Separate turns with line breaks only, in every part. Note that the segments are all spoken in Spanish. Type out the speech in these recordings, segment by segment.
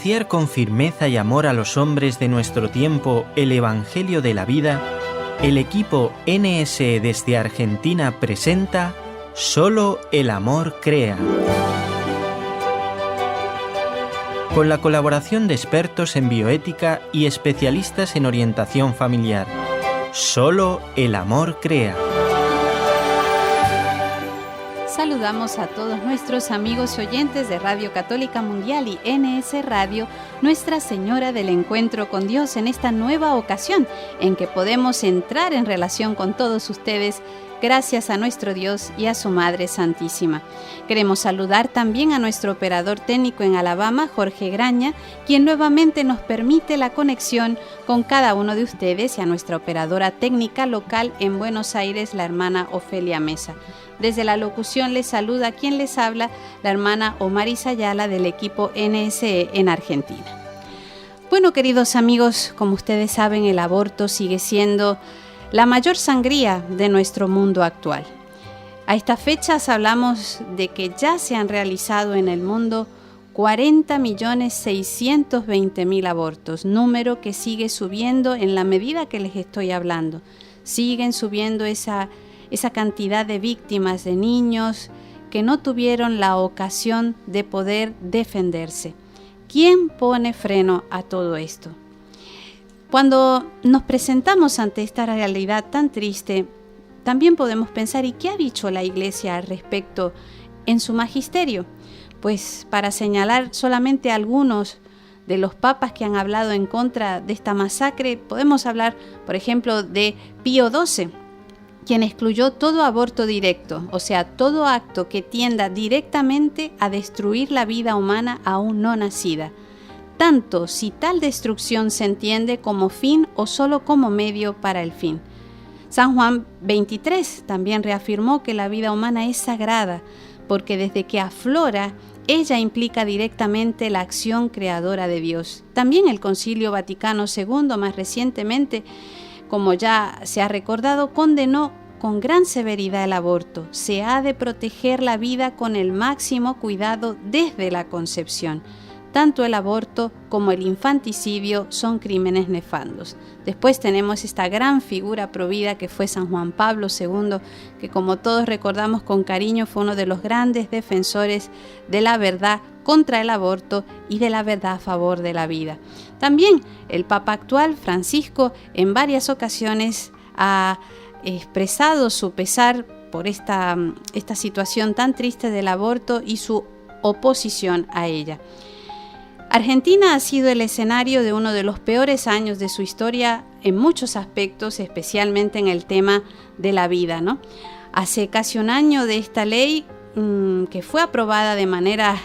anunciar con firmeza y amor a los hombres de nuestro tiempo el Evangelio de la vida, el equipo NSE desde Argentina presenta Solo el amor crea. Con la colaboración de expertos en bioética y especialistas en orientación familiar. Solo el amor crea.
Saludamos a todos nuestros amigos y oyentes de Radio Católica Mundial y NS Radio, Nuestra Señora del Encuentro con Dios, en esta nueva ocasión en que podemos entrar en relación con todos ustedes gracias a nuestro Dios y a su Madre Santísima. Queremos saludar también a nuestro operador técnico en Alabama, Jorge Graña, quien nuevamente nos permite la conexión con cada uno de ustedes, y a nuestra operadora técnica local en Buenos Aires, la hermana Ofelia Mesa. Desde la locución les saluda quien les habla, la hermana Omaris Ayala del equipo NSE en Argentina. Bueno, queridos amigos, como ustedes saben, el aborto sigue siendo la mayor sangría de nuestro mundo actual. A estas fechas hablamos de que ya se han realizado en el mundo 40.620.000 abortos, número que sigue subiendo en la medida que les estoy hablando. Siguen subiendo esa cantidad de víctimas, de niños que no tuvieron la ocasión de poder defenderse. ¿Quién pone freno a todo esto? Cuando nos presentamos ante esta realidad tan triste, también podemos pensar, ¿y qué ha dicho la Iglesia al respecto en su magisterio? Pues para señalar solamente algunos de los papas que han hablado en contra de esta masacre, podemos hablar, por ejemplo, de Pío XII, quien excluyó todo aborto directo, o sea, todo acto que tienda directamente a destruir la vida humana aún no nacida, tanto si tal destrucción se entiende como fin o solo como medio para el fin. San Juan 23 también reafirmó que la vida humana es sagrada, porque desde que aflora, ella implica directamente la acción creadora de Dios. También el Concilio Vaticano II, más recientemente, como ya se ha recordado, condenó con gran severidad el aborto. Se ha de proteger la vida con el máximo cuidado desde la concepción. Tanto el aborto como el infanticidio son crímenes nefandos. Después tenemos esta gran figura provida que fue San Juan Pablo II, que como todos recordamos con cariño fue uno de los grandes defensores de la verdad contra el aborto y de la verdad a favor de la vida. También el Papa actual, Francisco, en varias ocasiones ha expresado su pesar por esta situación tan triste del aborto y su oposición a ella. Argentina ha sido el escenario de uno de los peores años de su historia en muchos aspectos, especialmente en el tema de la vida, ¿no? Hace casi un año de esta ley que fue aprobada de manera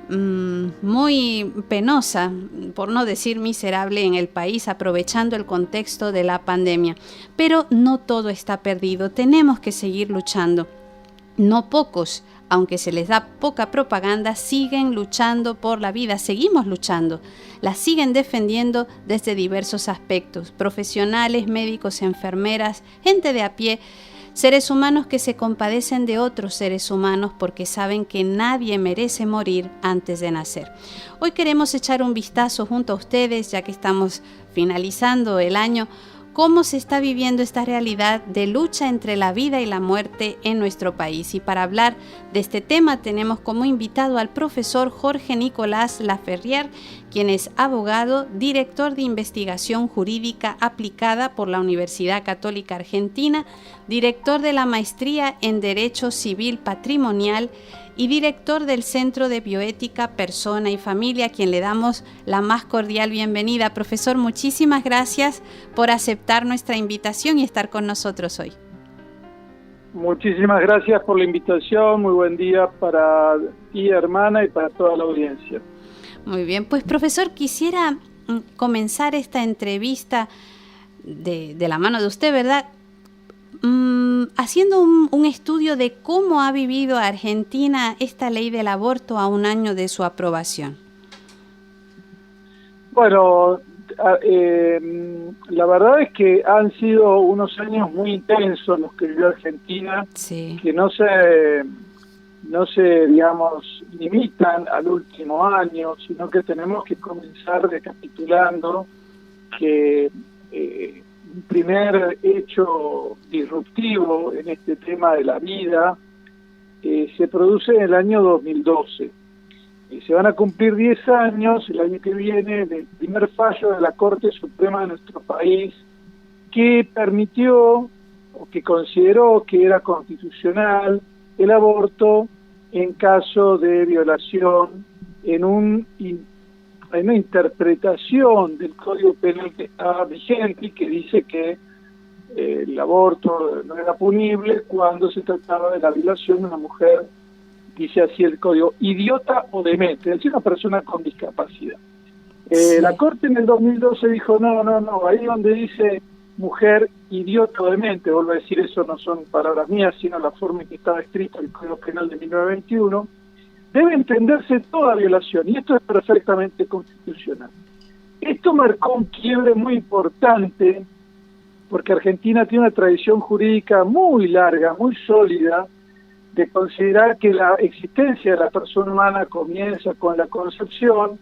muy penosa, por no decir miserable, en el país, aprovechando el contexto de la pandemia. Pero no todo está perdido, tenemos que seguir luchando. No pocos, aunque se les da poca propaganda, siguen luchando por la vida, seguimos luchando, la siguen defendiendo desde diversos aspectos, profesionales, médicos, enfermeras, gente de a pie, seres humanos que se compadecen de otros seres humanos porque saben que nadie merece morir antes de nacer. Hoy queremos echar un vistazo junto a ustedes, ya que estamos finalizando el año, cómo se está viviendo esta realidad de lucha entre la vida y la muerte en nuestro país. Y para hablar de este tema tenemos como invitado al profesor Jorge Nicolás Laferrière, quien es abogado, director de investigación jurídica aplicada por la Universidad Católica Argentina, director de la maestría en Derecho Civil Patrimonial y director del Centro de Bioética, Persona y Familia, a quien le damos la más cordial bienvenida. Profesor, muchísimas gracias por aceptar nuestra invitación y estar con nosotros hoy.
Muchísimas gracias por la invitación, muy buen día para ti, hermana, y para toda la audiencia.
Muy bien, pues profesor, quisiera comenzar esta entrevista de la mano de usted, ¿verdad? Haciendo un estudio de cómo ha vivido Argentina esta ley del aborto a un año de su aprobación.
Bueno, la verdad es que han sido unos años muy intensos los que vivió Argentina, sí, que no no se, digamos, limitan al último año, sino que tenemos que comenzar recapitulando que un primer hecho disruptivo en este tema de la vida se produce en el año 2012. Se van a cumplir 10 años el año que viene del primer fallo de la Corte Suprema de nuestro país que permitió o que consideró que era constitucional el aborto en caso de violación en una interpretación del Código Penal que estaba vigente y que dice que el aborto no era punible cuando se trataba de la violación de una mujer, dice así el código, idiota o demente, es decir, una persona con discapacidad. Sí. La Corte en el 2012 dijo, no, ahí donde dice mujer, idiota o demente, vuelvo a decir, eso no son palabras mías, sino la forma en que estaba escrito el Código Penal de 1921, debe entenderse toda violación, y esto es perfectamente constitucional. Esto marcó un quiebre muy importante, porque Argentina tiene una tradición jurídica muy larga, muy sólida, de considerar que la existencia de la persona humana comienza con la concepción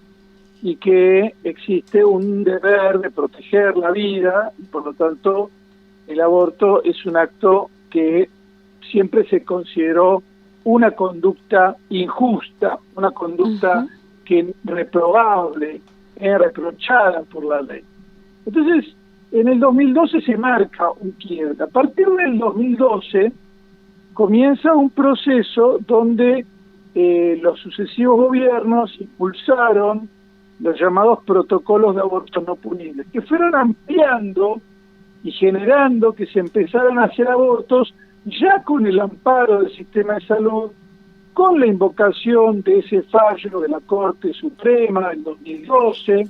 y que existe un deber de proteger la vida, y por lo tanto el aborto es un acto que siempre se consideró una conducta injusta, una conducta que reprobable, reprochada por la ley. Entonces, en el 2012 se marca un quiebre. A partir del 2012 comienza un proceso donde los sucesivos gobiernos impulsaron los llamados protocolos de aborto no punibles, que fueron ampliando y generando que se empezaran a hacer abortos ya con el amparo del sistema de salud, con la invocación de ese fallo de la Corte Suprema del 2012,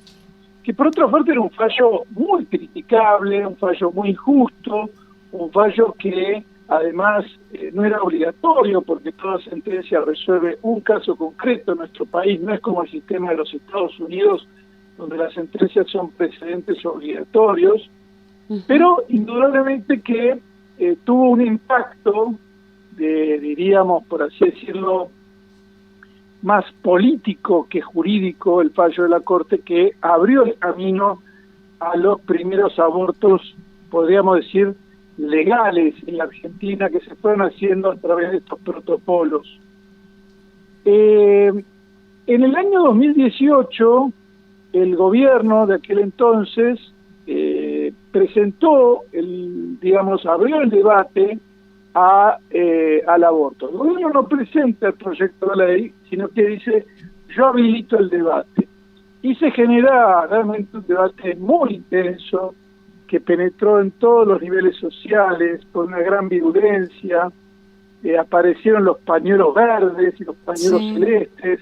que por otra parte era un fallo muy criticable, un fallo muy injusto, un fallo que además no era obligatorio porque toda sentencia resuelve un caso concreto en nuestro país, no es como el sistema de los Estados Unidos, donde las sentencias son precedentes obligatorios, pero indudablemente que tuvo un impacto diríamos, por así decirlo, más político que jurídico el fallo de la Corte, que abrió el camino a los primeros abortos, podríamos decir, legales en la Argentina, que se fueron haciendo a través de estos protocolos. En el año 2018, el gobierno de aquel entonces presentó, abrió el debate al aborto. El gobierno no presenta el proyecto de ley, sino que dice, yo habilito el debate. Y se genera realmente un debate muy intenso, que penetró en todos los niveles sociales, con una gran virulencia. Aparecieron los pañuelos verdes y los pañuelos celestes,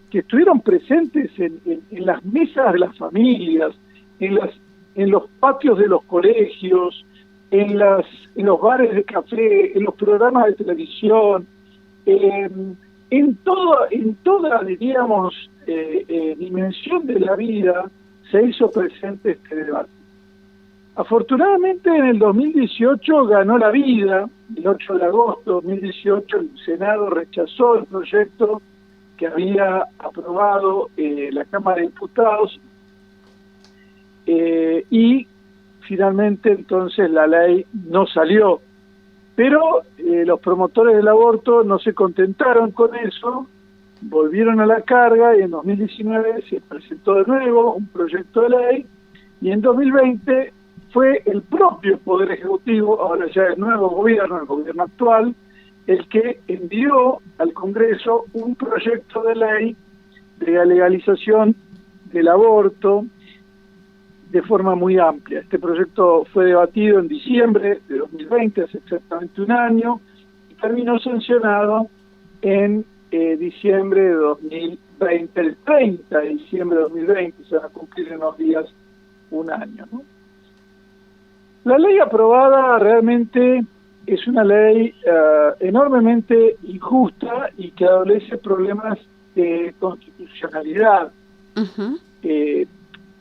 que estuvieron presentes en las mesas de las familias, en los patios de los colegios, en los bares de café, en los programas de televisión, en toda diríamos, dimensión de la vida se hizo presente este debate. Afortunadamente en el 2018 ganó la vida. El 8 de agosto de 2018 el Senado rechazó el proyecto que había aprobado la Cámara de Diputados y finalmente entonces la ley no salió. Pero los promotores del aborto no se contentaron con eso, volvieron a la carga y en 2019 se presentó de nuevo un proyecto de ley y en 2020 fue el propio Poder Ejecutivo, ahora ya el nuevo gobierno, el gobierno actual, el que envió al Congreso un proyecto de ley de la legalización del aborto de forma muy amplia. Este proyecto fue debatido en diciembre de 2020, hace exactamente un año, y terminó sancionado en diciembre de 2020, el 30 de diciembre de 2020, se van a cumplir en unos días un año, ¿no? La ley aprobada realmente es una ley enormemente injusta y que adolece problemas de constitucionalidad.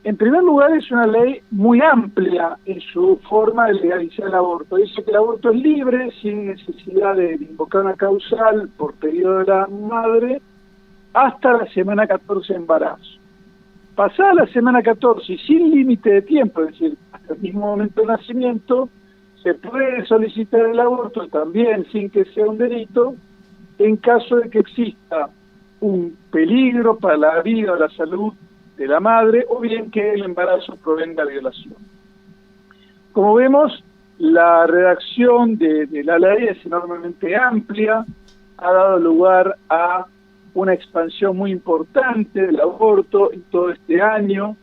En primer lugar, es una ley muy amplia en su forma de legalizar el aborto. Dice que el aborto es libre, sin necesidad de invocar una causal por pedido de la madre, hasta la semana 14 de embarazo. Pasada la semana 14 y sin límite de tiempo, es decir, hasta el mismo momento de nacimiento, se puede solicitar el aborto también sin que sea un delito, en caso de que exista un peligro para la vida o la salud de la madre, o bien que el embarazo provenga de violación. Como vemos, la redacción de la ley es enormemente amplia, ha dado lugar a una expansión muy importante del aborto en todo este año.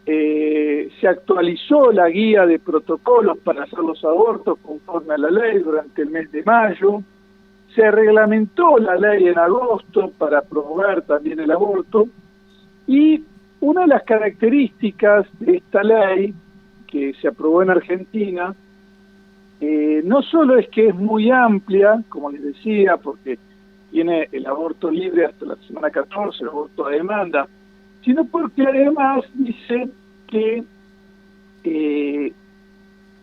Se actualizó la guía de protocolos para hacer los abortos conforme a la ley durante el mes de mayo. Se reglamentó la ley en agosto para promover también el aborto. Y una de las características de esta ley, que se aprobó en Argentina, no solo es que es muy amplia, como les decía, porque tiene el aborto libre hasta la semana 14, el aborto a demanda, sino porque además dice que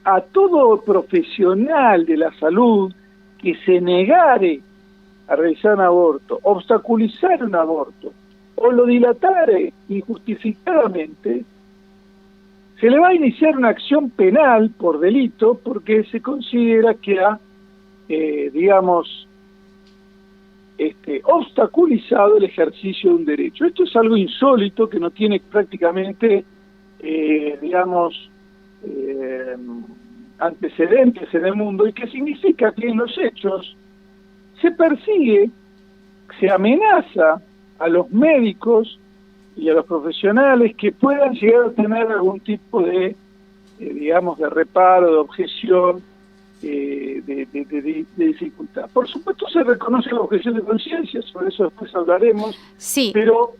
a todo profesional de la salud que se negare a realizar un aborto, obstaculizar un aborto, o lo dilatare injustificadamente, se le va a iniciar una acción penal por delito porque se considera que ha, obstaculizado el ejercicio de un derecho. Esto es algo insólito que no tiene prácticamente, antecedentes en el mundo, y que significa que en los hechos se persigue, se amenaza a los médicos y a los profesionales que puedan llegar a tener algún tipo de, de reparo, de objeción, de dificultad. Por supuesto se reconoce la objeción de conciencia, sobre eso después hablaremos,
sí.
Pero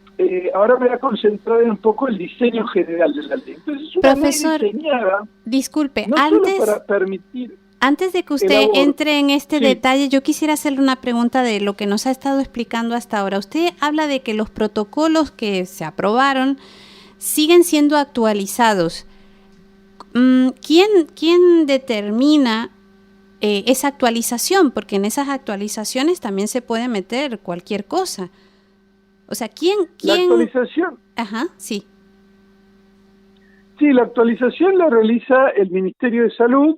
ahora me voy a concentrar en un poco el diseño general de la ley. Entonces es una
Profesor,
ley diseñada
disculpe,
no
antes,
solo para permitir...
Antes de que usted entre en este detalle, yo quisiera hacerle una pregunta de lo que nos ha estado explicando hasta ahora. Usted habla de que los protocolos que se aprobaron siguen siendo actualizados. ¿Quién determina esa actualización? Porque en esas actualizaciones también se puede meter cualquier cosa. O sea, ¿quién?
La actualización...
Ajá, sí.
Sí, la actualización la realiza el Ministerio de Salud.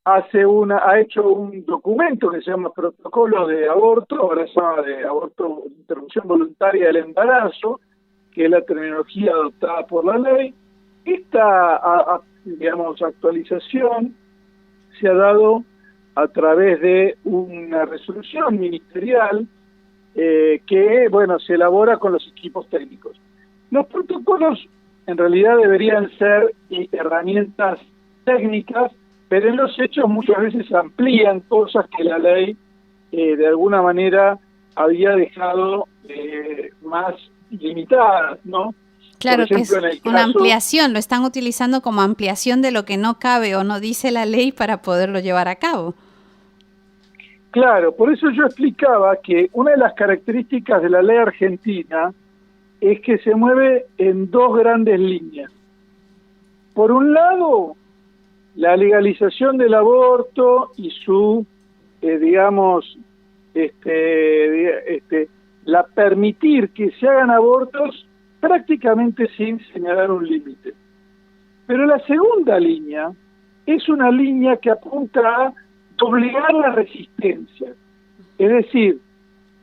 Ha hecho un documento que se llama Protocolo de Aborto, ahora se llama de Aborto, Interrupción Voluntaria del Embarazo, que es la terminología adoptada por la ley. Esta, actualización se ha dado a través de una resolución ministerial que, se elabora con los equipos técnicos. Los protocolos en realidad deberían ser herramientas técnicas, pero en los hechos muchas veces amplían cosas que la ley de alguna manera había dejado más limitadas, ¿no?
Claro,
por ejemplo,
que es una ampliación, lo están utilizando como ampliación de lo que no cabe o no dice la ley para poderlo llevar a cabo.
Claro, por eso yo explicaba que una de las características de la ley argentina es que se mueve en dos grandes líneas. Por un lado, la legalización del aborto y su, la permitir que se hagan abortos prácticamente sin señalar un límite. Pero la segunda línea es una línea que apunta a doblegar la resistencia. Es decir,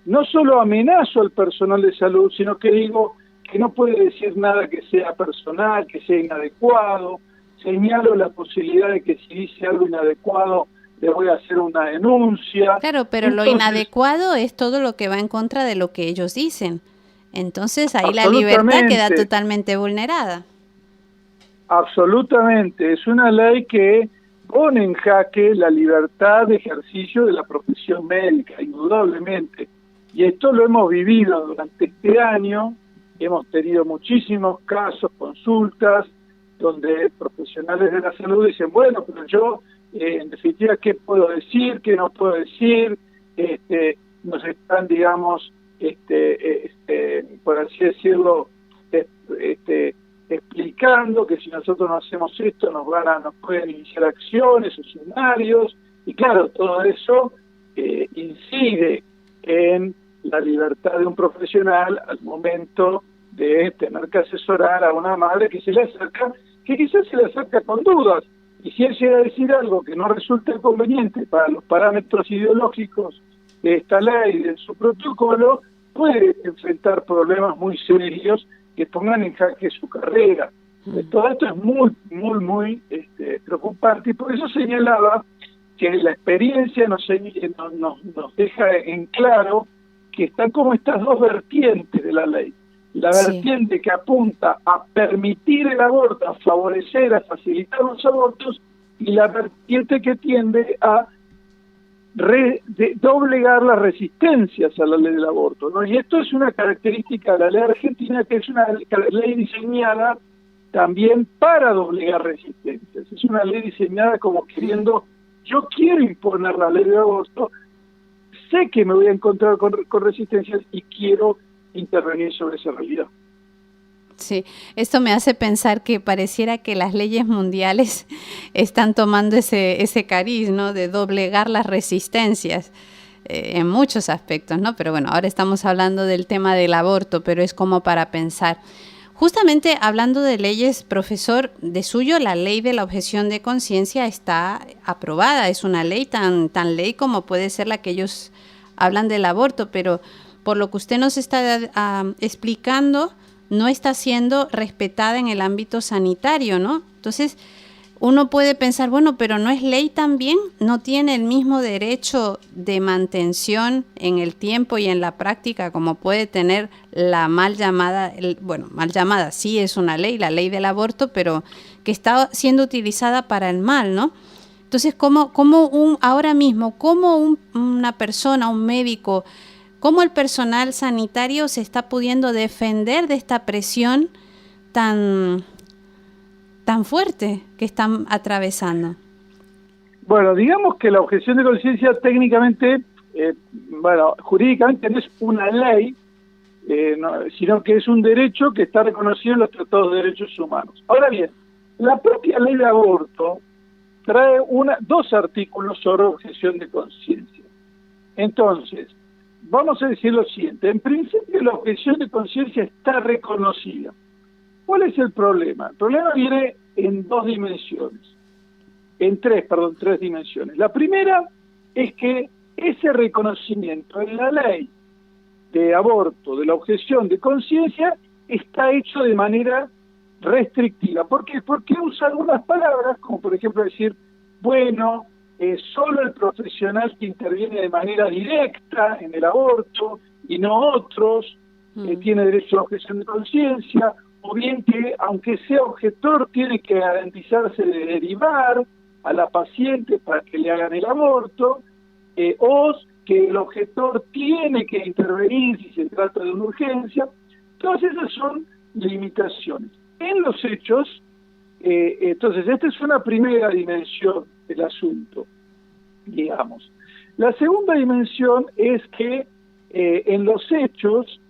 no solo amenazo al personal de salud, sino que digo que no puede decir nada que sea personal, que sea inadecuado. Señalo la posibilidad de que si dice algo inadecuado le voy a hacer una denuncia.
Claro, pero entonces, lo inadecuado es todo lo que va en contra de lo que ellos dicen. Entonces ahí la libertad queda totalmente vulnerada.
Absolutamente, es una ley que pone en jaque la libertad de ejercicio de la profesión médica, indudablemente. Y esto lo hemos vivido durante este año, hemos tenido muchísimos casos, consultas, donde profesionales de la salud dicen, bueno, pero yo, en definitiva, ¿qué puedo decir? ¿Qué no puedo decir? Nos están, digamos, por así decirlo, explicando que si nosotros no hacemos esto nos pueden iniciar acciones o sumarios, y claro, todo eso incide en la libertad de un profesional al momento de tener que asesorar a una madre que se le acerca, que quizás se le acerca con dudas, y si él llega a decir algo que no resulta conveniente para los parámetros ideológicos de esta ley, de su protocolo, puede enfrentar problemas muy serios que pongan en jaque su carrera. Todo esto es muy, muy, muy preocupante, y por eso señalaba que la experiencia nos deja en claro que están como estas dos vertientes de la ley. La vertiente que apunta a permitir el aborto, a favorecer, a facilitar los abortos, y la vertiente que tiende a doblegar las resistencias a la ley del aborto, ¿no? Y esto es una característica de la ley argentina, que es una ley diseñada también para doblegar resistencias. Es una ley diseñada como queriendo, yo quiero imponer la ley del aborto, sé que me voy a encontrar con resistencias y quiero intervenir sobre esa realidad.
Sí, esto me hace pensar que pareciera que las leyes mundiales están tomando ese cariz, ¿no?, de doblegar las resistencias en muchos aspectos, ¿no? Pero bueno, ahora estamos hablando del tema del aborto, pero es como para pensar. Justamente hablando de leyes, profesor, de suyo la ley de la objeción de conciencia está aprobada, es una ley tan ley como puede ser la que ellos hablan del aborto, pero por lo que usted nos está explicando, no está siendo respetada en el ámbito sanitario, ¿no? Entonces, uno puede pensar, bueno, pero ¿no es ley también? ¿No tiene el mismo derecho de mantención en el tiempo y en la práctica como puede tener la mal llamada, sí es una ley, la ley del aborto, pero que está siendo utilizada para el mal, ¿no? Entonces, ahora mismo, una persona, un médico, cómo el personal sanitario se está pudiendo defender de esta presión tan fuerte que están atravesando?
Bueno, digamos que la objeción de conciencia técnicamente, jurídicamente no es una ley, sino que es un derecho que está reconocido en los tratados de derechos humanos. Ahora bien, la propia ley de aborto trae dos artículos sobre objeción de conciencia. Entonces, vamos a decir lo siguiente: en principio la objeción de conciencia está reconocida. ¿Cuál es el problema? El problema viene en tres dimensiones. La primera es que ese reconocimiento en la ley de aborto, de la objeción de conciencia, está hecho de manera restrictiva. ¿Por qué? Porque usa algunas palabras, como por ejemplo decir, solo el profesional que interviene de manera directa en el aborto y no otros, tiene derecho a la objeción de conciencia, o bien que, aunque sea objetor, tiene que garantizarse de derivar a la paciente para que le hagan el aborto, o que el objetor tiene que intervenir si se trata de una urgencia. Todas esas son limitaciones. En los hechos, entonces, esta es una primera dimensión del asunto, digamos. La segunda dimensión es que en los hechos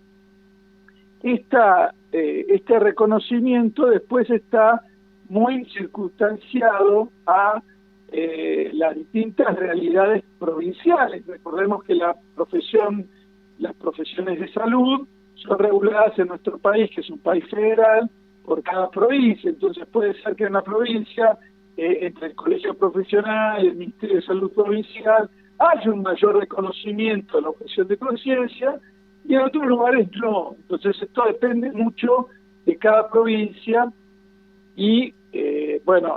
este reconocimiento después está muy circunstanciado a las distintas realidades provinciales. Recordemos que las profesiones de salud son reguladas en nuestro país, que es un país federal, por cada provincia. Entonces puede ser que en una provincia, entre el colegio profesional y el Ministerio de Salud provincial, haya un mayor reconocimiento de la objeción de conciencia, y en otros lugares no. Entonces esto depende mucho de cada provincia, y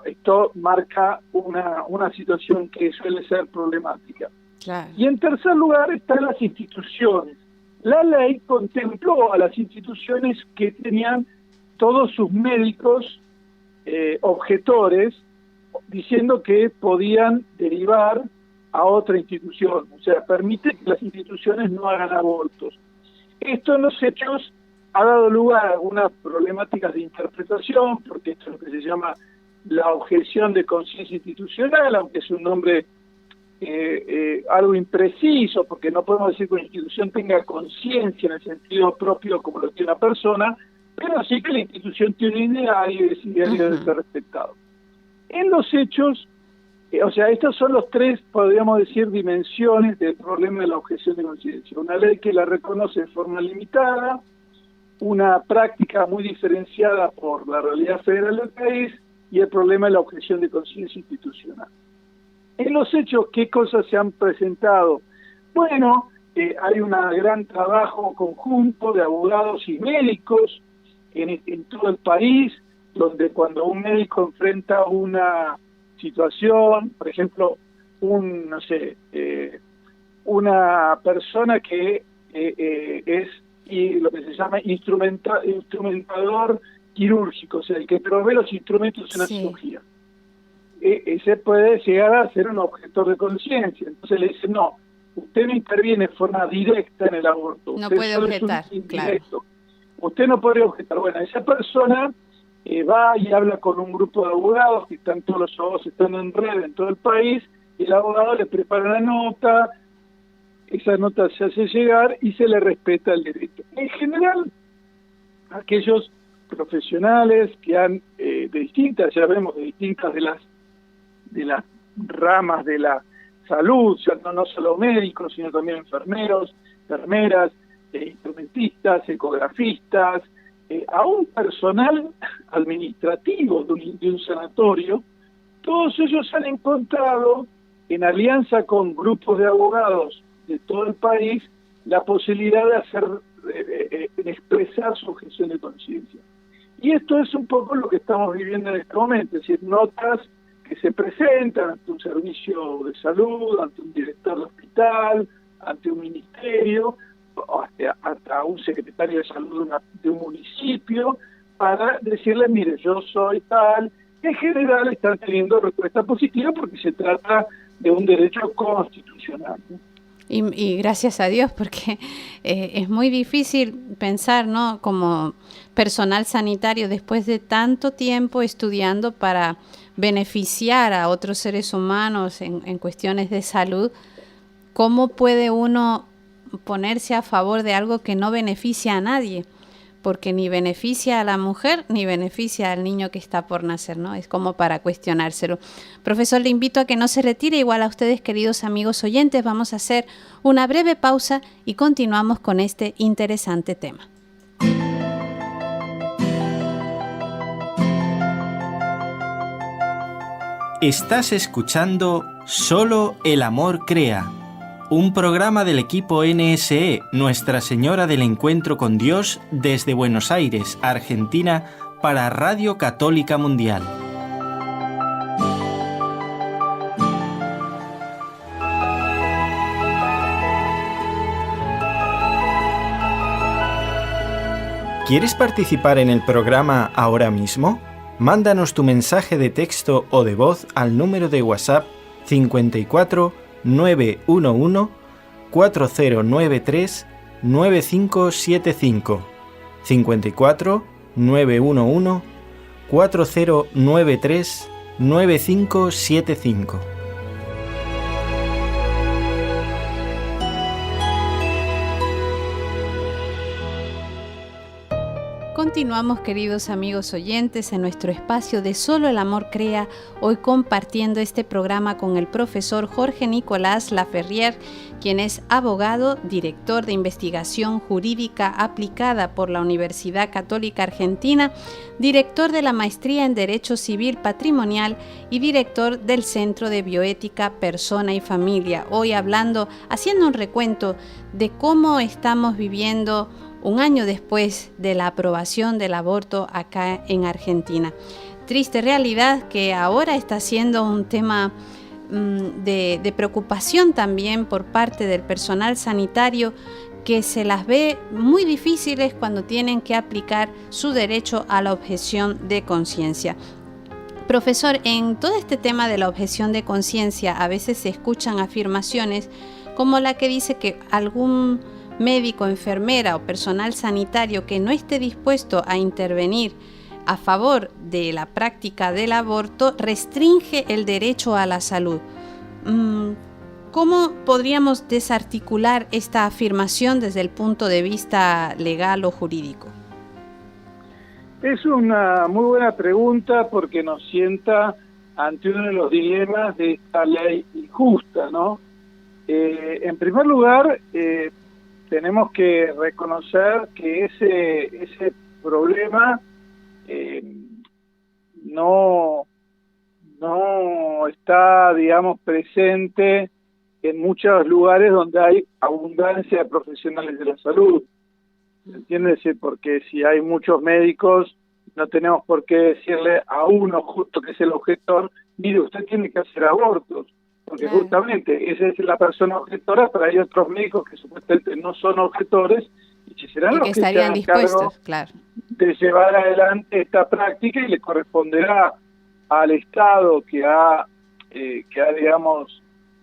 esto marca una situación que suele ser problemática.
Claro.
Y en tercer lugar están las instituciones. La ley contempló a las instituciones que tenían todos sus médicos objetores, diciendo que podían derivar a otra institución, o sea, permite que las instituciones no hagan abortos. Esto en los hechos ha dado lugar a algunas problemáticas de interpretación, porque esto es lo que se llama la objeción de conciencia institucional, aunque es un nombre algo impreciso, porque no podemos decir que una institución tenga conciencia en el sentido propio como lo tiene una persona, pero sí que la institución tiene un ideal y ese ideal debe ser respetado. En los hechos, estos son los tres, podríamos decir, dimensiones del problema de la objeción de conciencia. Una ley que la reconoce de forma limitada, una práctica muy diferenciada por la realidad federal del país y el problema de la objeción de conciencia institucional. En los hechos, ¿qué cosas se han presentado? Bueno, hay un gran trabajo conjunto de abogados y médicos en todo el país, donde cuando un médico enfrenta una situación, por ejemplo, una persona que es lo que se llama instrumentador quirúrgico, o sea, el que provee los instrumentos de una cirugía. Ese puede llegar a ser un objetor de conciencia. Entonces le dicen, no, usted no interviene de forma directa en el aborto.
No
usted
puede objetar, claro.
Usted no podría objetar. Bueno, esa persona va y habla con un grupo de abogados, que todos los abogados están en red en todo el país, y el abogado le prepara una nota, esa nota se hace llegar y se le respeta el derecho. En general, aquellos profesionales que han de distintas de las ramas de la salud, ¿cierto? No solo médicos, sino también enfermeros, enfermeras, instrumentistas, ecografistas, aún personal administrativo de un sanatorio, todos ellos han encontrado, en alianza con grupos de abogados de todo el país, la posibilidad de expresar su objeción de conciencia. Y esto es un poco lo que estamos viviendo en este momento, es decir, notas que se presentan ante un servicio de salud, ante un director de hospital, ante un ministerio, hasta un secretario de salud de un municipio, para decirle, mire, yo soy tal. En general están teniendo respuesta positiva porque se trata de un derecho constitucional, ¿no?
Y gracias a Dios, porque es muy difícil pensar, ¿no?, como personal sanitario, después de tanto tiempo estudiando para beneficiar a otros seres humanos en cuestiones de salud, ¿cómo puede uno ponerse a favor de algo que no beneficia a nadie? Porque ni beneficia a la mujer ni beneficia al niño que está por nacer, ¿no? Es como para cuestionárselo. Profesor, le invito a que no se retire, igual a ustedes, queridos amigos oyentes. Vamos a hacer una breve pausa y continuamos con este interesante tema.
Estás escuchando Solo el amor crea, un programa del equipo NSE, Nuestra Señora del Encuentro con Dios, desde Buenos Aires, Argentina, para Radio Católica Mundial. ¿Quieres participar en el programa ahora mismo? Mándanos tu mensaje de texto o de voz al número de WhatsApp 54 911 4093 9575 54 911 4093 9575.
Continuamos, queridos amigos oyentes, en nuestro espacio de Solo el Amor Crea, hoy compartiendo este programa con el profesor Jorge Nicolás Laferrière, quien es abogado, director de investigación jurídica aplicada por la Universidad Católica Argentina, director de la Maestría en Derecho Civil Patrimonial y director del Centro de Bioética, Persona y Familia. Hoy haciendo un recuento de cómo estamos viviendo un año después de la aprobación del aborto acá en Argentina. Triste realidad que ahora está siendo un tema de preocupación también por parte del personal sanitario, que se las ve muy difíciles cuando tienen que aplicar su derecho a la objeción de conciencia. Profesor, en todo este tema de la objeción de conciencia a veces se escuchan afirmaciones como la que dice que algún médico, enfermera o personal sanitario que no esté dispuesto a intervenir a favor de la práctica del aborto restringe el derecho a la salud. ¿Cómo podríamos desarticular esta afirmación desde el punto de vista legal o jurídico?
Es una muy buena pregunta porque nos sienta ante uno de los dilemas de esta ley injusta, ¿no? En primer lugar, tenemos que reconocer que ese problema no está, digamos, presente en muchos lugares donde hay abundancia de profesionales de la salud. ¿Entiendes? Porque si hay muchos médicos, no tenemos por qué decirle a uno justo que es el objetor, mire, usted tiene que hacer abortos, porque justamente esa es la persona objetora, pero hay otros médicos que supuestamente no son objetores y que serán los que
estarían dispuestos, claro,
de llevar adelante esta práctica, y le corresponderá al Estado que ha digamos,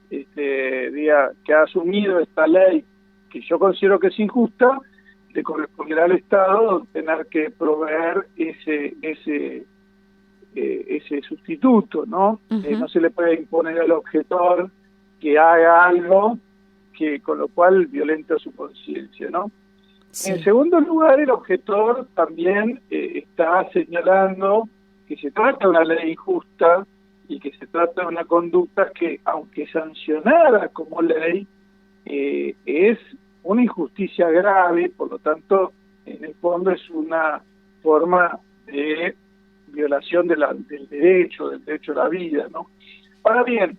que ha asumido esta ley, que yo considero que es injusta, le corresponderá al Estado tener que proveer ese sustituto, ¿no?
Uh-huh.
No se le puede imponer al objetor que haga algo que con lo cual violenta su conciencia, ¿no? Sí. En segundo lugar, el objetor también está señalando que se trata de una ley injusta y que se trata de una conducta que, aunque sancionada como ley, es una injusticia grave, por lo tanto, en el fondo es una forma de violación del derecho a la vida, ¿no? Ahora bien,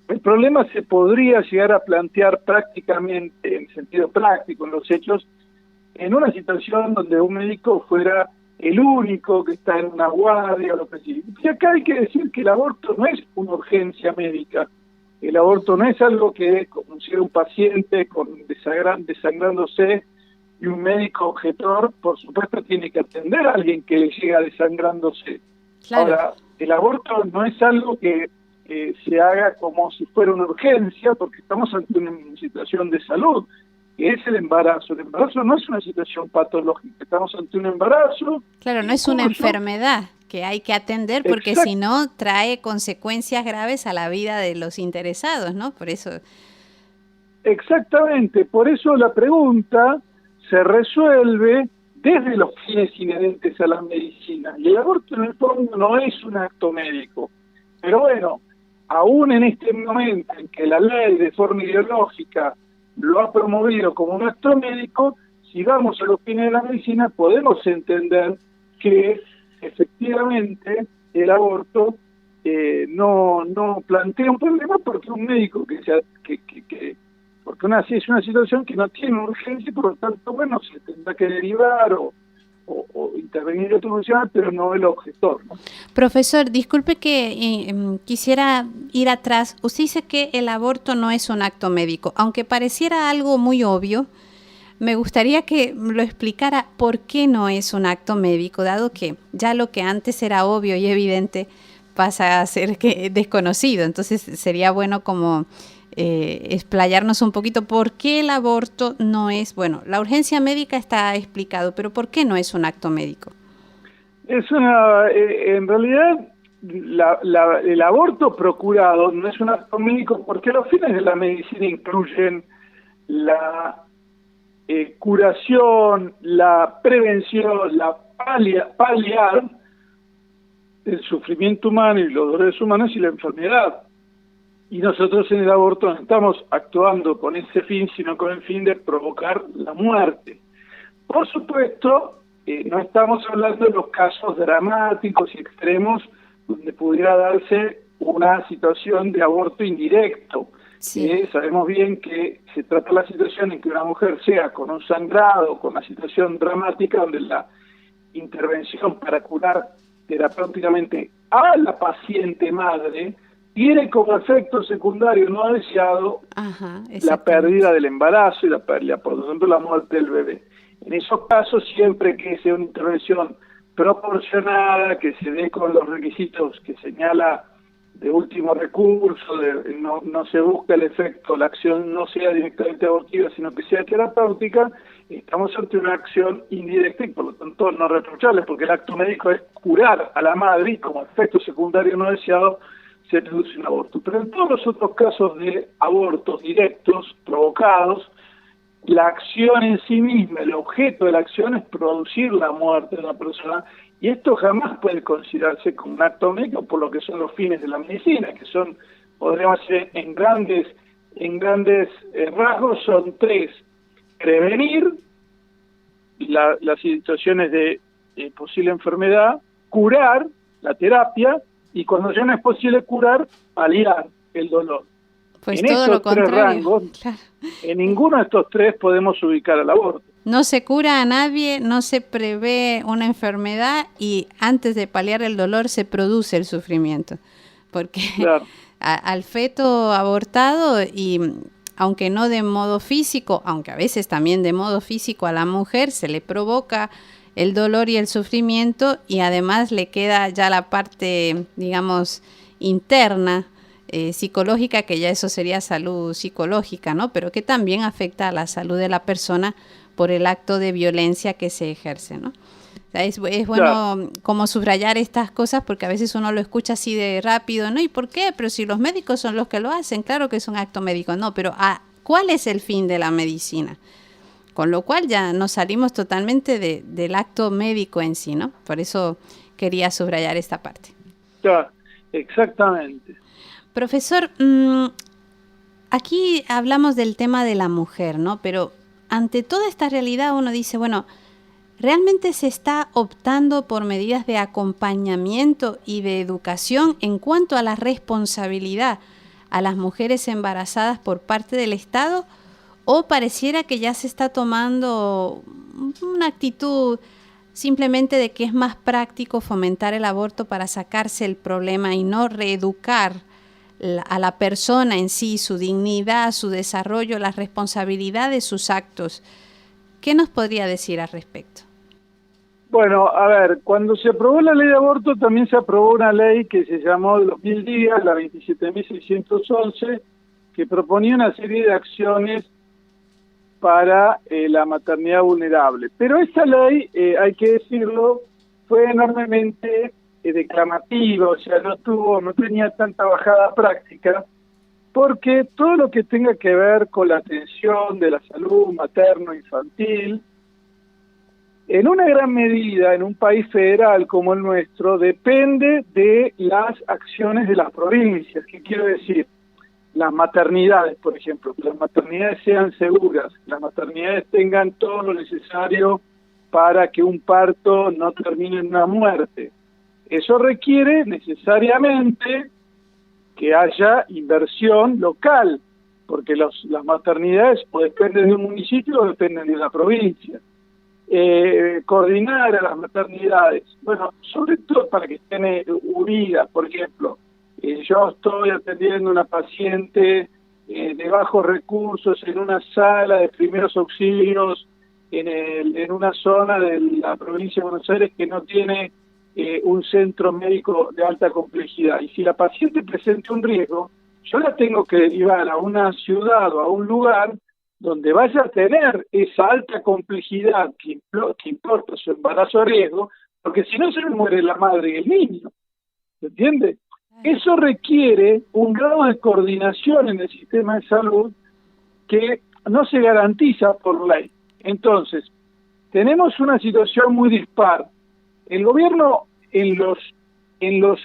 el problema se podría llegar a plantear prácticamente, en sentido práctico, en los hechos, en una situación donde un médico fuera el único que está en una guardia o lo que sea. Y acá hay que decir que el aborto no es una urgencia médica. El aborto no es algo que, como si era un paciente desangrándose y un médico objetor, por supuesto, tiene que atender a alguien que le llega desangrándose. Claro. Ahora, el aborto no es algo que se haga como si fuera una urgencia, porque estamos ante una situación de salud, que es el embarazo. El embarazo no es una situación patológica, estamos ante un embarazo.
Claro, no es una enfermedad que hay que atender, porque si no trae consecuencias graves a la vida de los interesados, ¿no? Por eso.
Exactamente, por eso la pregunta se resuelve desde los fines inherentes a la medicina. Y el aborto en el fondo no es un acto médico. Pero bueno, aún en este momento en que la ley de forma ideológica lo ha promovido como un acto médico, si vamos a los fines de la medicina, podemos entender que efectivamente el aborto no plantea un problema, porque un médico porque es una situación que no tiene urgencia y por lo tanto, bueno, se tendrá que derivar o intervenir otro profesional, pero no el objetor, ¿no?
Profesor, disculpe que quisiera ir atrás. Usted dice que el aborto no es un acto médico, aunque pareciera algo muy obvio. Me gustaría que lo explicara por qué no es un acto médico, dado que ya lo que antes era obvio y evidente pasa a ser desconocido. Entonces sería bueno como explayarnos un poquito por qué el aborto no es, bueno, la urgencia médica está explicado, pero ¿por qué no es un acto médico?
En realidad, el aborto procurado no es un acto médico porque los fines de la medicina incluyen la curación, la prevención, la paliar el sufrimiento humano y los dolores humanos y la enfermedad. Y nosotros en el aborto no estamos actuando con ese fin, sino con el fin de provocar la muerte. Por supuesto, no estamos hablando de los casos dramáticos y extremos donde pudiera darse una situación de aborto indirecto. Sí. Sabemos bien que se trata de la situación en que una mujer sea con un sangrado, con una situación dramática, donde la intervención para curar terapéuticamente a la paciente madre tiene como efecto secundario no deseado la pérdida del embarazo y la pérdida, por ejemplo, la muerte del bebé. En esos casos, siempre que sea una intervención proporcionada, que se dé con los requisitos que señala de último recurso, no se busca el efecto, la acción no sea directamente abortiva, sino que sea terapéutica, estamos ante una acción indirecta y por lo tanto no reprochable, porque el acto médico es curar a la madre y como efecto secundario no deseado se produce un aborto. Pero en todos los otros casos de abortos directos, provocados, la acción en sí misma, el objeto de la acción es producir la muerte de una persona, y esto jamás puede considerarse como un acto médico por lo que son los fines de la medicina, que son, podríamos decir, en grandes rasgos son tres: prevenir las situaciones de posible enfermedad, curar, la terapia, y cuando ya no es posible curar, paliar el dolor.
Pues
en
todo
esos
lo
tres
contrario.
rangos,
Claro.
en ninguno de estos tres podemos ubicar al aborto.
No se cura a nadie, no se prevé una enfermedad y antes de paliar el dolor se produce el sufrimiento. Porque
Claro.
al feto abortado, y aunque no de modo físico, aunque a veces también de modo físico, a la mujer se le provoca el dolor y el sufrimiento, y además le queda ya la parte, digamos, interna, psicológica, que ya eso sería salud psicológica, ¿no? Pero que también afecta a la salud de la persona por el acto de violencia que se ejerce, ¿no? O sea, es bueno, claro, como subrayar estas cosas, porque a veces uno lo escucha así de rápido, ¿no? ¿Y por qué? Pero si los médicos son los que lo hacen, claro que es un acto médico. No, pero ¿cuál es el fin de la medicina? Con lo cual ya nos salimos totalmente del acto médico en sí, ¿no? Por eso quería subrayar esta parte.
Claro, exactamente.
Profesor, aquí hablamos del tema de la mujer, ¿no? Pero ante toda esta realidad uno dice, bueno, ¿realmente se está optando por medidas de acompañamiento y de educación en cuanto a la responsabilidad a las mujeres embarazadas por parte del Estado? ¿O pareciera que ya se está tomando una actitud simplemente de que es más práctico fomentar el aborto para sacarse el problema y no reeducar a la persona en sí, su dignidad, su desarrollo, la responsabilidad de sus actos? ¿Qué nos podría decir al respecto?
Bueno, a ver, cuando se aprobó la ley de aborto también se aprobó una ley que se llamó de los 1000 días, la 27.611, que proponía una serie de acciones para la maternidad vulnerable. Pero esa ley, hay que decirlo, fue enormemente declamativa, o sea, no tenía tanta bajada práctica, porque todo lo que tenga que ver con la atención de la salud materno-infantil, en una gran medida, en un país federal como el nuestro, depende de las acciones de las provincias. ¿Qué quiero decir? Las maternidades, por ejemplo, que las maternidades sean seguras, que las maternidades tengan todo lo necesario para que un parto no termine en una muerte. Eso requiere necesariamente que haya inversión local, porque las maternidades o dependen de un municipio o dependen de una provincia. Coordinar a las maternidades, bueno, sobre todo para que estén unidas. Por ejemplo, yo estoy atendiendo una paciente de bajos recursos en una sala de primeros auxilios en una zona de la provincia de Buenos Aires que no tiene un centro médico de alta complejidad, y si la paciente presenta un riesgo, yo la tengo que derivar a una ciudad o a un lugar donde vaya a tener esa alta complejidad que importa su embarazo a riesgo, porque si no se le muere la madre y el niño. ¿Se entiende? Eso requiere un grado de coordinación en el sistema de salud que no se garantiza por ley. Entonces, tenemos una situación muy dispar. El gobierno en los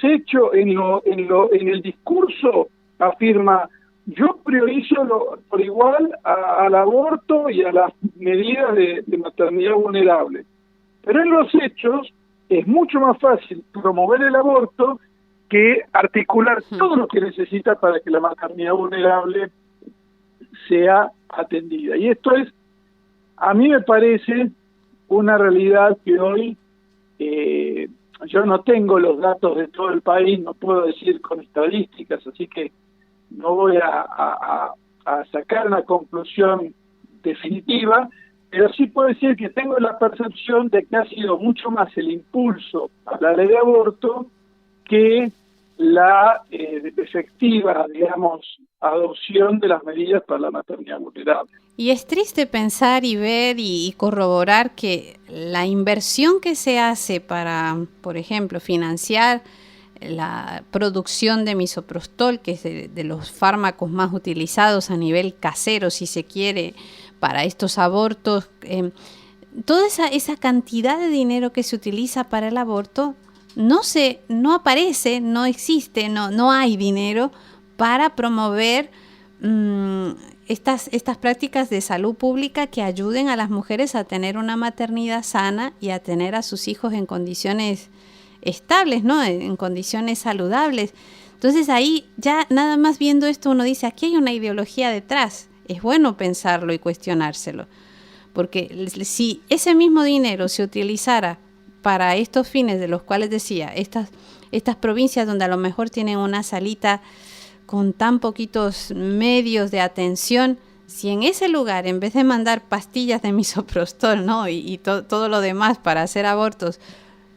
hechos, en el discurso afirma: yo priorizo por igual al aborto y a las medidas de maternidad vulnerable. Pero en los hechos es mucho más fácil promover el aborto que articular todo lo que necesita para que la maternidad vulnerable sea atendida. Y esto es, a mí me parece, una realidad que hoy, yo no tengo los datos de todo el país, no puedo decir con estadísticas, así que no voy a sacar una conclusión definitiva, pero sí puedo decir que tengo la percepción de que ha sido mucho más el impulso a la ley de aborto que la efectiva, digamos, adopción de las medidas para la maternidad vulnerable.
Y es triste pensar y ver y corroborar que la inversión que se hace para, por ejemplo, financiar la producción de misoprostol, que es de los fármacos más utilizados a nivel casero, si se quiere, para estos abortos, toda esa cantidad de dinero que se utiliza para el aborto no aparece, no existe, no hay dinero para promover estas prácticas de salud pública que ayuden a las mujeres a tener una maternidad sana y a tener a sus hijos en condiciones estables, ¿no? En condiciones saludables. Entonces ahí ya nada más viendo esto uno dice, aquí hay una ideología detrás. Es bueno pensarlo y cuestionárselo, porque si ese mismo dinero se utilizara para estos fines de los cuales decía, estas provincias donde a lo mejor tienen una salita con tan poquitos medios de atención, si en ese lugar, en vez de mandar pastillas de misoprostol, ¿no? y todo lo demás para hacer abortos,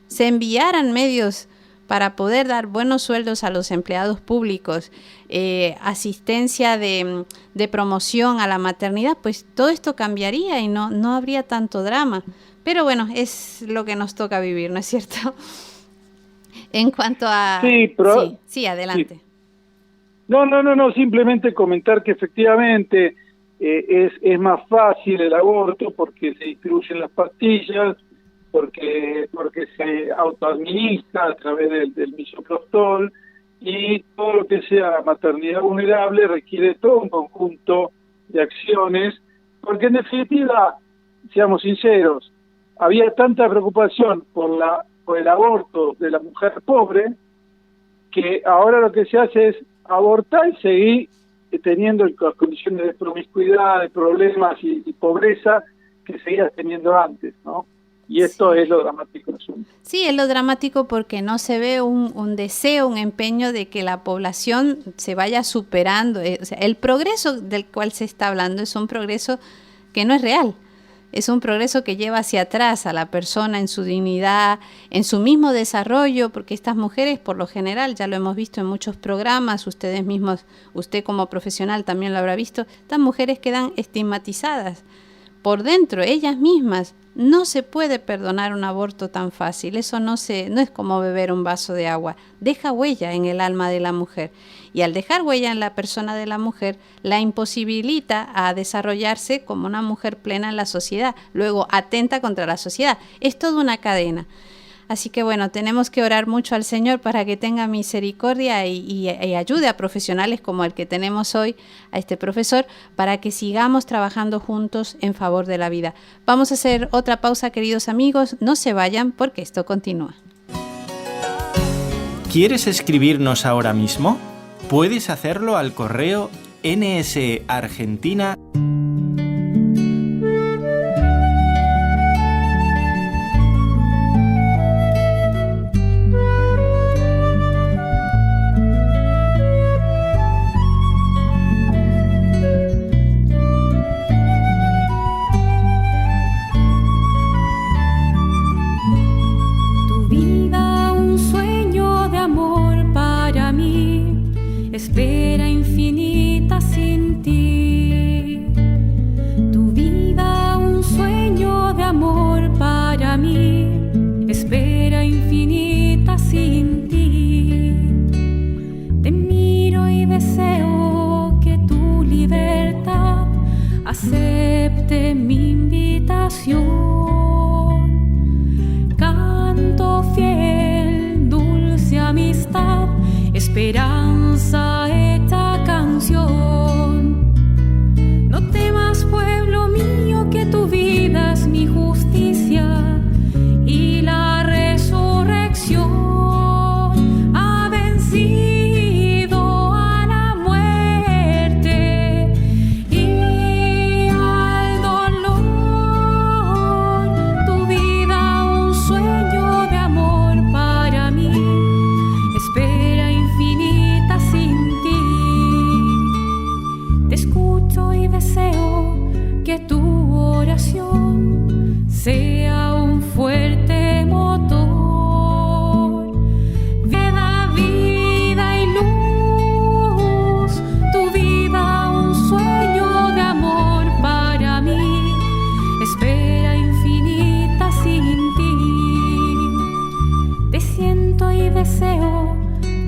se enviaran medios para poder dar buenos sueldos a los empleados públicos, asistencia de promoción a la maternidad, pues todo esto cambiaría y no habría tanto drama. Pero bueno, es lo que nos toca vivir, ¿no es cierto? En cuanto a... Sí, adelante. Sí.
No, simplemente comentar que efectivamente es más fácil el aborto porque se distribuyen las pastillas, porque se autoadministra a través del misoprostol, y todo lo que sea maternidad vulnerable requiere todo un conjunto de acciones, porque en definitiva, seamos sinceros, había tanta preocupación por el aborto de la mujer pobre, que ahora lo que se hace es abortar y seguir teniendo las condiciones de promiscuidad, de problemas y pobreza que seguías teniendo antes, ¿no? Y esto es lo dramático del asunto.
Sí, es lo dramático porque no se ve un deseo, un empeño de que la población se vaya superando. O sea, el progreso del cual se está hablando es un progreso que no es real. Es un progreso que lleva hacia atrás a la persona en su dignidad, en su mismo desarrollo, porque estas mujeres, por lo general, ya lo hemos visto en muchos programas, ustedes mismos, usted como profesional también lo habrá visto, estas mujeres quedan estigmatizadas por dentro, ellas mismas. No se puede perdonar un aborto tan fácil, eso no es como beber un vaso de agua, deja huella en el alma de la mujer, y al dejar huella en la persona de la mujer, la imposibilita a desarrollarse como una mujer plena en la sociedad, luego atenta contra la sociedad, es toda una cadena. Así que bueno, tenemos que orar mucho al Señor para que tenga misericordia y ayude a profesionales como el que tenemos hoy, a este profesor, para que sigamos trabajando juntos en favor de la vida. Vamos a hacer otra pausa, queridos amigos, no se vayan porque esto continúa.
¿Quieres escribirnos ahora mismo? Puedes hacerlo al correo nsargentina.
Espera infinita sin ti, tu vida un sueño de amor para mí, espera infinita sin ti. Te miro y deseo que tu libertad acepte mi invitación. Canto fiel, dulce amistad, esperanza esta canción. No temas, pueblo mío, que tu vida es mi justicia y la resurrección ha vencido a la muerte y al dolor. Tu vida un sueño de amor para mí, espera infinita sin ti. Te escucho y deseo que tu oración sea un fuerte motor. Me da vida y luz, tu vida un sueño de amor para mí, espera infinita sin ti. Te siento y deseo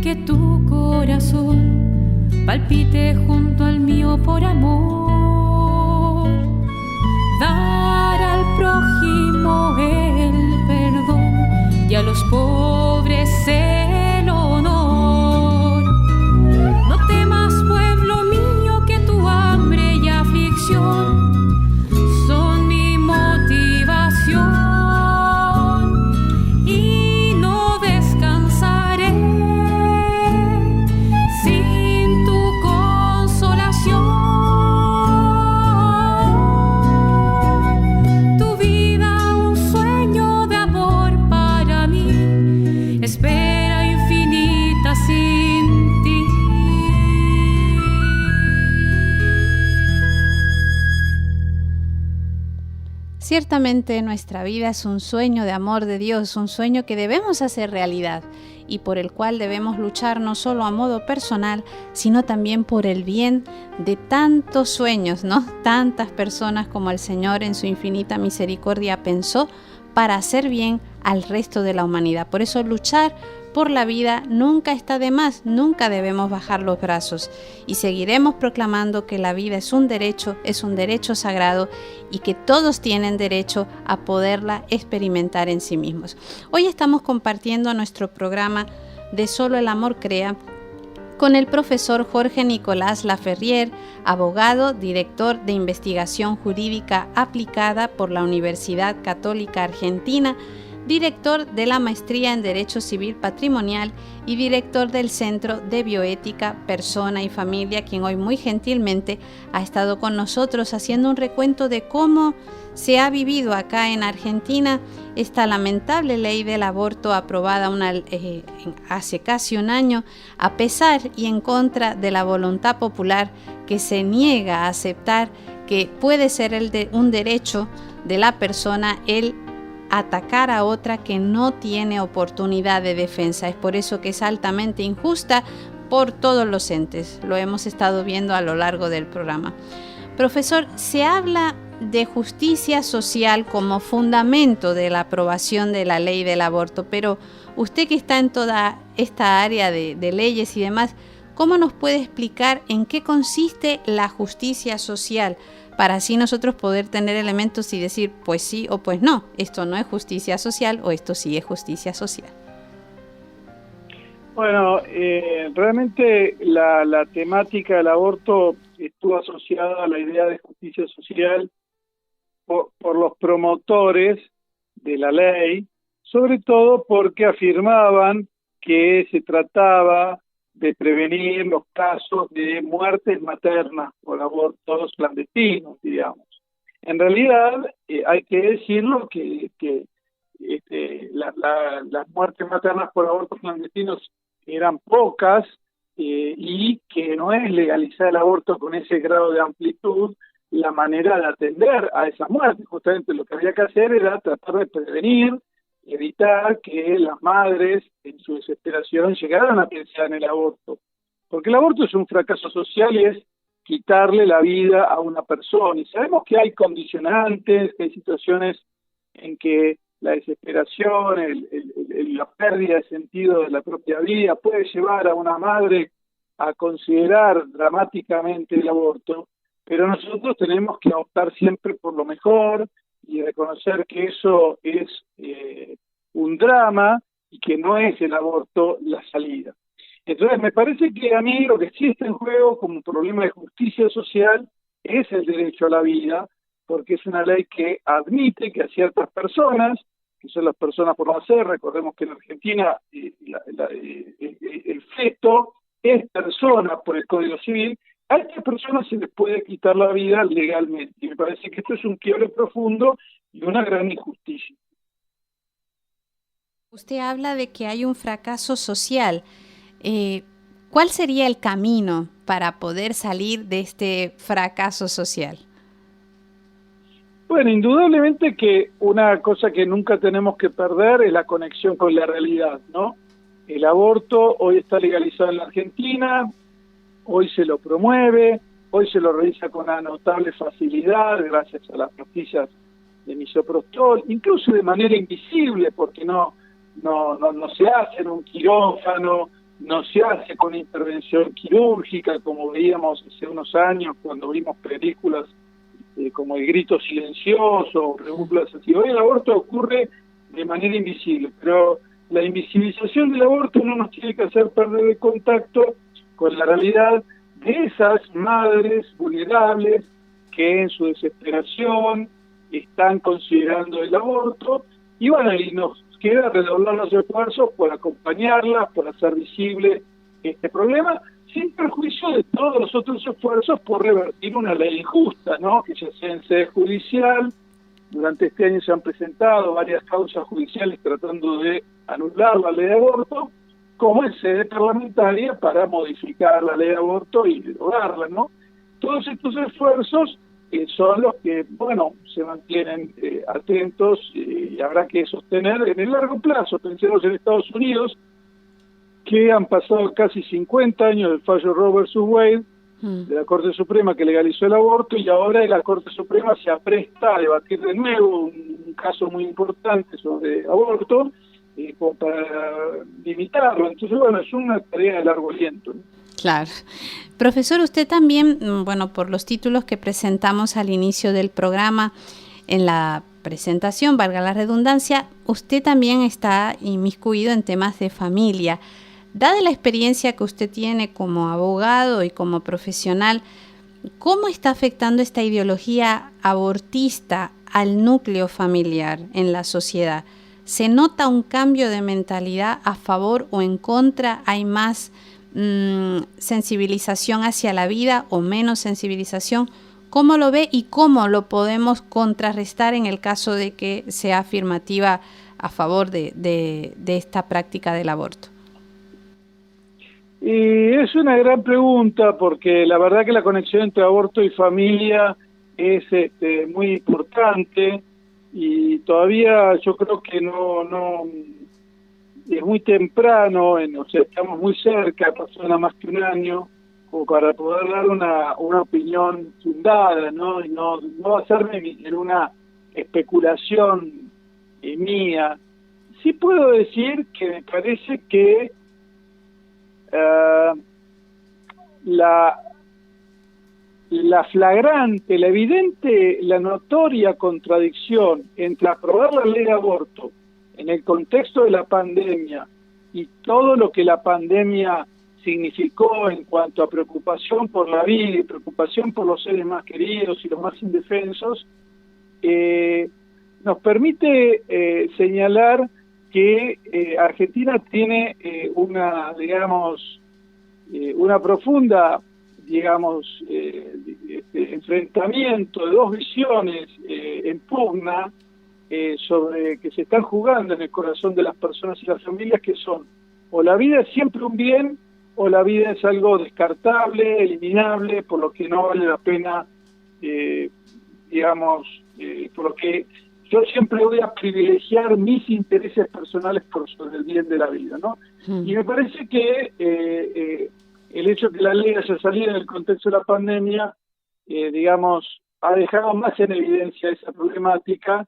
que tu corazón palpite junto al mío por amor. dar al prójimo el perdón y a los pobres el honor. No temas, pueblo mío, que tu hambre y aflicción son mi motivación, y no descansaré sin tu consolación. Tu vida un sueño de amor para mí, espera infinita sin ti.
Ciertamente nuestra vida es un sueño de amor de Dios, un sueño que debemos hacer realidad y por el cual debemos luchar no solo a modo personal, sino también por el bien de tantos sueños, ¿no? Tantas personas como el Señor en su infinita misericordia pensó para hacer bien al resto de la humanidad. Por eso luchar por la vida nunca está de más, nunca debemos bajar los brazos y seguiremos proclamando que la vida es un derecho sagrado y que todos tienen derecho a poderla experimentar en sí mismos. Hoy estamos compartiendo nuestro programa de Solo el Amor Crea con el profesor Jorge Nicolás Laferrier, abogado, director de investigación jurídica aplicada por la Universidad Católica Argentina, director de la Maestría en Derecho Civil Patrimonial y director del Centro de Bioética, Persona y Familia, quien hoy muy gentilmente ha estado con nosotros haciendo un recuento de cómo se ha vivido acá en Argentina esta lamentable ley del aborto aprobada hace casi un año, a pesar y en contra de la voluntad popular que se niega a aceptar que puede ser un derecho de la persona el atacar a otra que no tiene oportunidad de defensa. Es por eso que es altamente injusta por todos los entes. Lo hemos estado viendo a lo largo del programa. Profesor, se habla de justicia social como fundamento de la aprobación de la ley del aborto, pero usted que está en toda esta área de leyes y demás, ¿cómo nos puede explicar en qué consiste la justicia social? Para así nosotros poder tener elementos y decir pues sí o pues no, esto no es justicia social o esto sí es justicia social.
Bueno, realmente la temática del aborto estuvo asociada a la idea de justicia social por los promotores de la ley, sobre todo porque afirmaban que se trataba de prevenir los casos de muertes maternas por abortos clandestinos, digamos. En realidad, hay que decirlo que las muertes maternas por abortos clandestinos eran pocas y que no es legalizar el aborto con ese grado de amplitud la manera de atender a esa muerte. Justamente lo que había que hacer era tratar de prevenir, evitar que las madres en su desesperación llegaran a pensar en el aborto, porque el aborto es un fracaso social y es quitarle la vida a una persona, y sabemos que hay condicionantes, que hay situaciones en que la desesperación, la pérdida de sentido de la propia vida puede llevar a una madre a considerar dramáticamente el aborto, pero nosotros tenemos que optar siempre por lo mejor y reconocer que eso es un drama y que no es el aborto la salida. Entonces me parece que a mí lo que sí está en juego como un problema de justicia social es el derecho a la vida, porque es una ley que admite que a ciertas personas, que son las personas por nacer, recordemos que en Argentina el feto es persona por el Código Civil, a estas personas se les puede quitar la vida legalmente. Y me parece que esto es un quiebre profundo y una gran injusticia.
Usted habla de que hay un fracaso social. ¿Cuál sería el camino para poder salir de este fracaso social?
Bueno, indudablemente que una cosa que nunca tenemos que perder es la conexión con la realidad, ¿no? El aborto hoy está legalizado en la Argentina, hoy se lo promueve, hoy se lo realiza con una notable facilidad gracias a las noticias de misoprostol, incluso de manera invisible, porque no se hace en un quirófano, no se hace con intervención quirúrgica como veíamos hace unos años cuando vimos películas como el grito silencioso o preguntas así. Hoy el aborto ocurre de manera invisible, pero la invisibilización del aborto no nos tiene que hacer perder el contacto con la realidad de esas madres vulnerables que en su desesperación están considerando el aborto, y bueno, y nos queda redoblar los esfuerzos por acompañarlas, por hacer visible este problema, sin perjuicio de todos los otros esfuerzos por revertir una ley injusta, ¿no? Que ya sea en sede judicial. Durante este año se han presentado varias causas judiciales tratando de anular la ley de aborto, como en sede parlamentaria para modificar la ley de aborto y derogarla, ¿no? Todos estos esfuerzos son los que, bueno, se mantienen atentos y habrá que sostener en el largo plazo. Pensemos en Estados Unidos, que han pasado casi 50 años del fallo Roe versus Wade, de la Corte Suprema que legalizó el aborto, y ahora la Corte Suprema se apresta a debatir de nuevo un caso muy importante sobre aborto, como para limitarlo. Entonces, bueno, es una tarea de largo aliento, ¿no?
Claro. Profesor, usted también, bueno, por los títulos que presentamos al inicio del programa, en la presentación, valga la redundancia, usted también está inmiscuido en temas de familia. Dada la experiencia que usted tiene como abogado y como profesional, ¿cómo está afectando esta ideología abortista al núcleo familiar en la sociedad? ¿Se nota un cambio de mentalidad a favor o en contra? ¿Hay más sensibilización hacia la vida o menos sensibilización? ¿Cómo lo ve y cómo lo podemos contrarrestar en el caso de que sea afirmativa a favor de esta práctica del aborto?
Y es una gran pregunta, porque la verdad que la conexión entre aborto y familia es muy importante, y todavía yo creo que no es muy temprano, o sea, estamos muy cerca, pasó nada más que un año, como para poder dar una opinión fundada, ¿no? Y no basarme en una especulación mía. Sí puedo decir que me parece que la flagrante, la evidente, la notoria contradicción entre aprobar la ley de aborto en el contexto de la pandemia y todo lo que la pandemia significó en cuanto a preocupación por la vida y preocupación por los seres más queridos y los más indefensos, nos permite señalar que Argentina tiene una profunda, enfrentamiento de dos visiones en pugna sobre que se están jugando en el corazón de las personas y las familias, que son: o la vida es siempre un bien, o la vida es algo descartable, eliminable, por lo que no vale la pena, por lo que yo siempre voy a privilegiar mis intereses personales por sobre el bien de la vida, ¿no? Y me parece que el hecho de que la ley haya salido en el contexto de la pandemia, ha dejado más en evidencia esa problemática,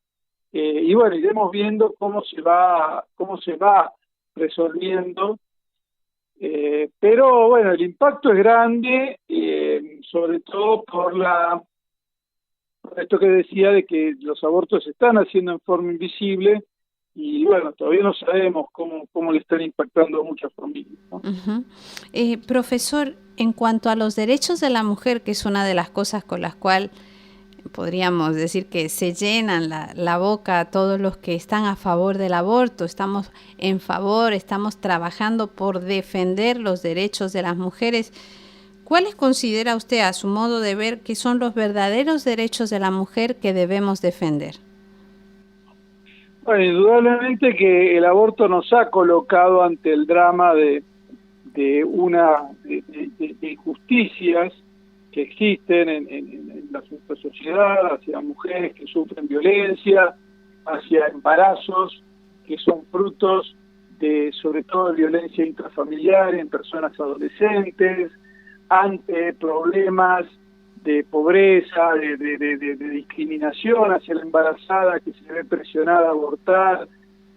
y bueno, iremos viendo cómo se va resolviendo, pero bueno, el impacto es grande, sobre todo por esto que decía de que los abortos se están haciendo en forma invisible, y bueno, todavía no sabemos cómo le están impactando a muchas familias, ¿no?
Profesor, en cuanto a los derechos de la mujer, que es una de las cosas con las cuales podríamos decir que se llenan la boca a todos los que están a favor del aborto, estamos en favor, estamos trabajando por defender los derechos de las mujeres, ¿cuáles considera usted, a su modo de ver, que son los verdaderos derechos de la mujer que debemos defender?
Bueno, indudablemente que el aborto nos ha colocado ante el drama de injusticias que existen en la sociedad hacia mujeres que sufren violencia, hacia embarazos que son frutos de, sobre todo, de violencia intrafamiliar en personas adolescentes, ante problemas de pobreza, de discriminación hacia la embarazada que se ve presionada a abortar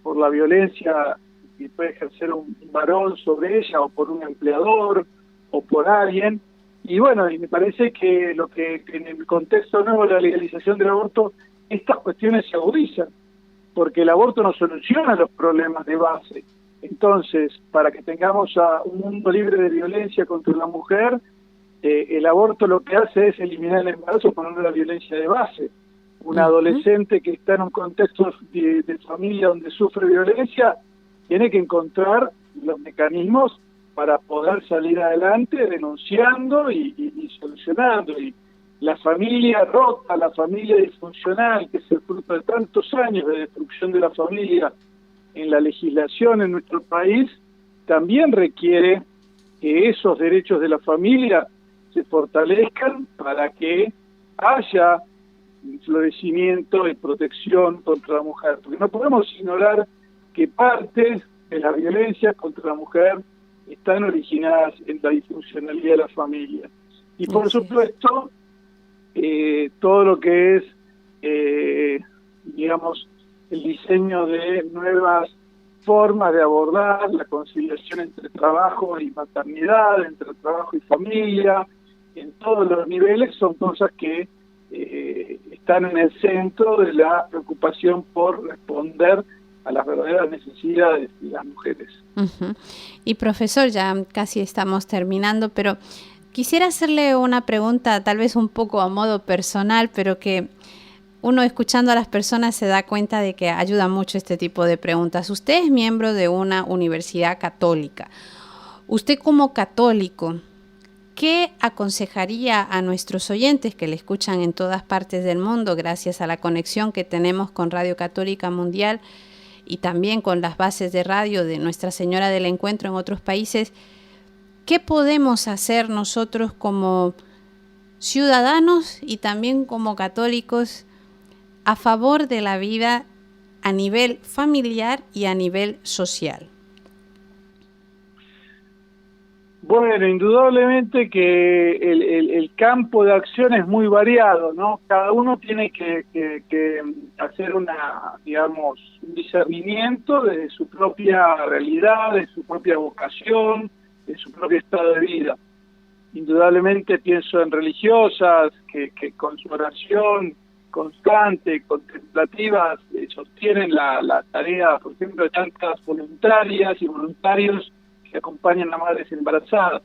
por la violencia que puede ejercer un varón sobre ella, o por un empleador, o por alguien. Y bueno, y me parece que lo que en el contexto nuevo de la legalización del aborto, estas cuestiones se agudizan, porque el aborto no soluciona los problemas de base. Entonces, para que tengamos un mundo libre de violencia contra la mujer, el aborto lo que hace es eliminar el embarazo poniendo la violencia de base. Un adolescente que está en un contexto de familia donde sufre violencia, tiene que encontrar los mecanismos para poder salir adelante denunciando y solucionando. Y la familia rota, la familia disfuncional, que es el fruto de tantos años de destrucción de la familia en la legislación en nuestro país, también requiere que esos derechos de la familia se fortalezcan para que haya florecimiento y protección contra la mujer. Porque no podemos ignorar que parte de la violencia contra la mujer están originadas en la disfuncionalidad de la familia. Y por supuesto, todo lo que es, digamos, el diseño de nuevas formas de abordar la conciliación entre trabajo y maternidad, entre trabajo y familia, en todos los niveles, son cosas que están en el centro de la preocupación por responder a las verdaderas necesidades de las mujeres.
Y profesor, ya casi estamos terminando, pero quisiera hacerle una pregunta tal vez un poco a modo personal, pero que uno escuchando a las personas se da cuenta de que ayuda mucho este tipo de preguntas. Usted es miembro de una universidad católica. Usted como católico, ¿qué aconsejaría a nuestros oyentes que le escuchan en todas partes del mundo gracias a la conexión que tenemos con Radio Católica Mundial y también con las bases de radio de Nuestra Señora del Encuentro en otros países? ¿Qué podemos hacer nosotros como ciudadanos y también como católicos a favor de la vida a nivel familiar y a nivel social?
Bueno, indudablemente que el campo de acción es muy variado, ¿no? Cada uno tiene que hacer un discernimiento de su propia realidad, de su propia vocación, de su propio estado de vida. Indudablemente pienso en religiosas que con su oración constante, contemplativa, sostienen la tarea, por ejemplo, de tantas voluntarias y voluntarios que acompañan a madres embarazadas.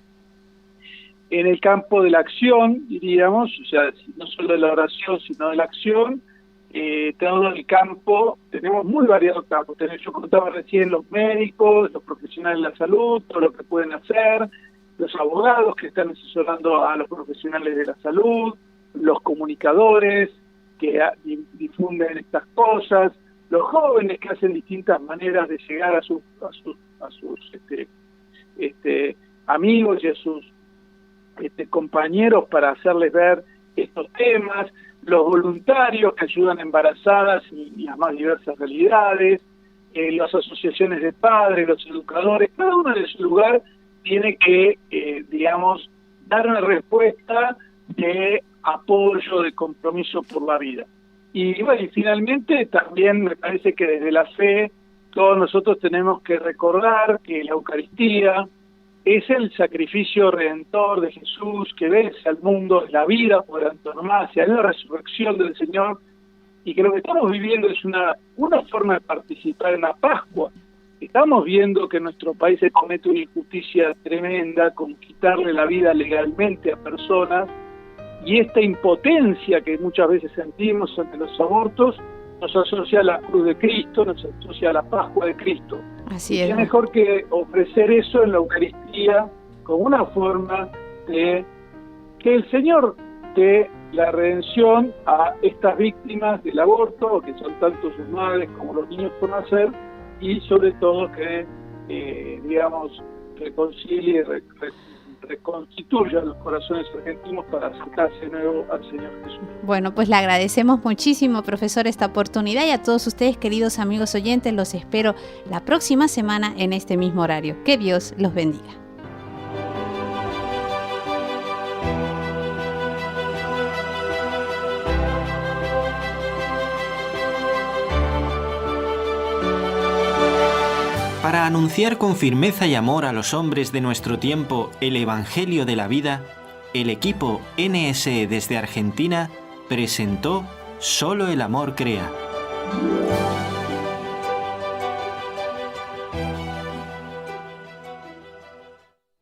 En el campo de la acción, diríamos, o sea, no solo de la oración, sino de la acción, todo el campo, tenemos muy variados campos. Yo contaba recién los médicos, los profesionales de la salud, todo lo que pueden hacer, los abogados que están asesorando a los profesionales de la salud, los comunicadores que difunden estas cosas, los jóvenes que hacen distintas maneras de llegar a sus amigos y a sus compañeros para hacerles ver estos temas, los voluntarios que ayudan a embarazadas y a más diversas realidades, las asociaciones de padres, los educadores, cada uno en su lugar tiene que, dar una respuesta de apoyo, de compromiso por la vida. Y bueno, y finalmente también me parece que desde la fe todos nosotros tenemos que recordar que la Eucaristía es el sacrificio redentor de Jesús que vence al mundo, es la vida por antonomasia, es la resurrección del Señor, y que lo que estamos viviendo es una forma de participar en la Pascua. Estamos viendo que en nuestro país se comete una injusticia tremenda con quitarle la vida legalmente a personas, y esta impotencia que muchas veces sentimos ante los abortos nos asocia a la cruz de Cristo, nos asocia a la Pascua de Cristo.
Así es.
Es mejor que ofrecer eso en la Eucaristía como una forma de que el Señor dé la redención a estas víctimas del aborto, que son tanto sus madres como los niños por nacer, y sobre todo que, reconcilie y reconstituya los corazones argentinos para acercarse de nuevo al Señor Jesús.
Bueno, pues le agradecemos muchísimo, profesor, esta oportunidad, y a todos ustedes, queridos amigos oyentes, los espero la próxima semana en este mismo horario. Que Dios los bendiga.
Para anunciar con firmeza y amor a los hombres de nuestro tiempo el Evangelio de la vida, el equipo NSE desde Argentina presentó Solo el amor crea.